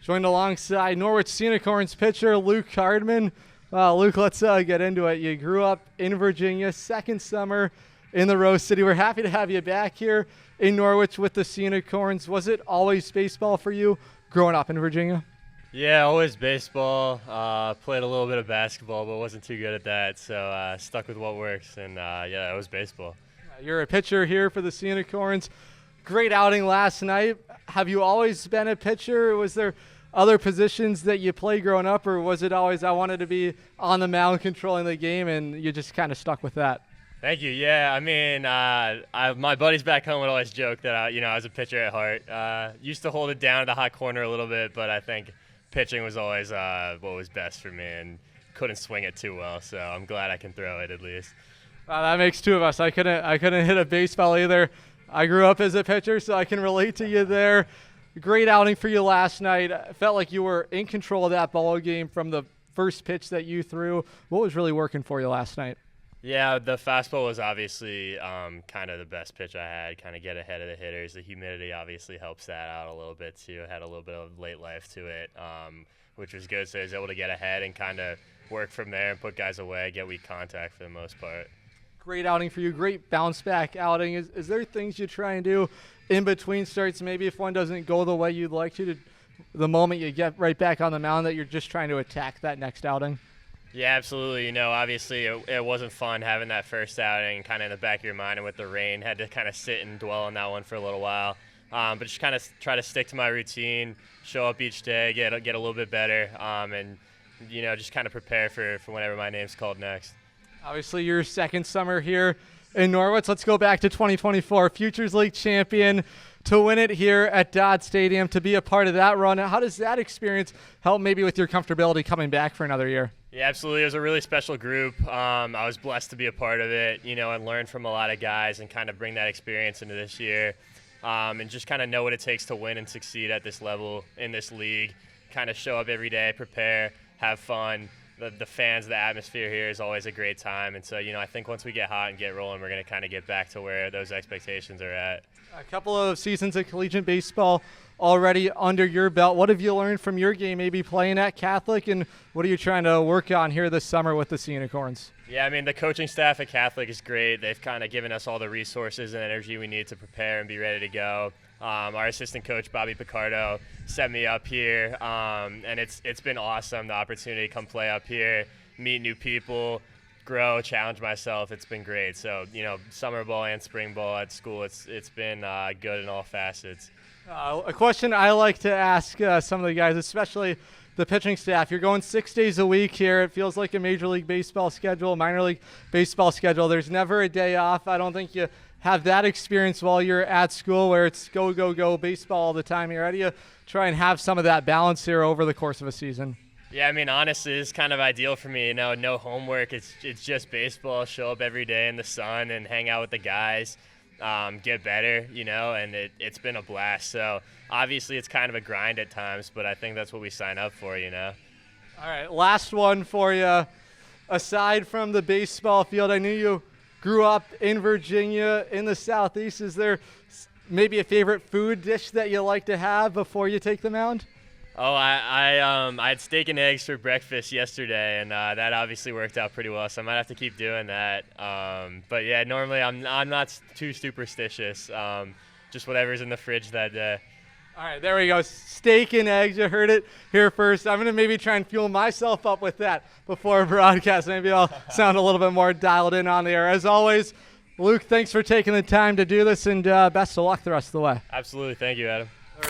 Joined alongside Norwich Unicorns pitcher Luke Cardman. Luke, let's get into it. You grew up in Virginia, second summer in the Rose City. We're happy to have you back here in Norwich with the Unicorns. Was it always baseball for you growing up in Virginia? Yeah, always baseball. Played a little bit of basketball, but wasn't too good at that. So stuck with what works, and yeah, it was baseball. You're a pitcher here for the Unicorns. Great outing last night. Have you always been a pitcher? Was there other positions that you played growing up, or was it always I wanted to be on the mound controlling the game, and you just kind of stuck with that? Thank you. Yeah, I mean, my buddies back home would always joke that I was a pitcher at heart. Used to hold it down at the hot corner a little bit, but I think pitching was always what was best for me, and couldn't swing it too well. So I'm glad I can throw it at least. That makes two of us. I couldn't hit a baseball either. I grew up as a pitcher, so I can relate to you there. Great outing for you last night. I felt like you were in control of that ball game from the first pitch that you threw. What was really working for you last night? Yeah, the fastball was obviously kind of the best pitch I had, kind of get ahead of the hitters. The humidity obviously helps that out a little bit too. It had a little bit of late life to it, which was good. So I was able to get ahead and kind of work from there and put guys away, get weak contact for the most part. Great outing for you. Great bounce back outing. Is there things you try and do in between starts, maybe if one doesn't go the way you'd like to the moment you get right back on the mound, that you're just trying to attack that next outing? Yeah, absolutely. You know, obviously it wasn't fun having that first outing kind of in the back of your mind, and with the rain, had to kind of sit and dwell on that one for a little while. But just kind of try to stick to my routine, show up each day, get a little bit better, and, you know, just kind of prepare for whenever my name's called next. Obviously, your second summer here in Norwich. Let's go back to 2024. Futures League champion, to win it here at Dodd Stadium, to be a part of that run. How does that experience help maybe with your comfortability coming back for another year? Yeah, absolutely. It was a really special group. I was blessed to be a part of it, you know, and learn from a lot of guys and kind of bring that experience into this year, and just kind of know what it takes to win and succeed at this level in this league. Kind of show up every day, prepare, have fun. The fans, the atmosphere here is always a great time. And so, you know, I think once we get hot and get rolling, we're going to kind of get back to where those expectations are at. A couple of seasons of collegiate baseball already under your belt. What have you learned from your game, maybe playing at Catholic, and what are you trying to work on here this summer with the Unicorns? Yeah, I mean, the coaching staff at Catholic is great. They've kind of given us all the resources and energy we need to prepare and be ready to go. Our assistant coach, Bobby Picardo, set me up here, and it's been awesome, the opportunity to come play up here, meet new people, grow, challenge myself. It's been great. So, you know, summer ball and spring ball at school, it's been good in all facets. A question I like to ask some of the guys, especially the pitching staff. You're going 6 days a week here. It feels like a Major League Baseball schedule, minor league baseball schedule. There's never a day off. I don't think you have that experience while you're at school where it's go, go, go baseball all the time here. How do you try and have some of that balance here over the course of a season? Yeah, I mean, honestly, it's kind of ideal for me. You know, no homework. It's just baseball. Show up every day in the sun and hang out with the guys, get better, you know, and it's been a blast. So obviously it's kind of a grind at times, but I think that's what we sign up for, you know. All right, last one for you. Aside from the baseball field, I knew you grew up in Virginia in the Southeast. Is there maybe a favorite food dish that you like to have before you take the mound? Oh, I had steak and eggs for breakfast yesterday, and that obviously worked out pretty well. So I might have to keep doing that. But yeah, normally I'm not too superstitious. Just whatever's in the fridge that day. All right, there we go. Steak and eggs. You heard it here first. I'm going to maybe try and fuel myself up with that before broadcast. Maybe I'll sound a little bit more dialed in on the air. As always, Luke, thanks for taking the time to do this, and best of luck the rest of the way. Absolutely. Thank you, Adam.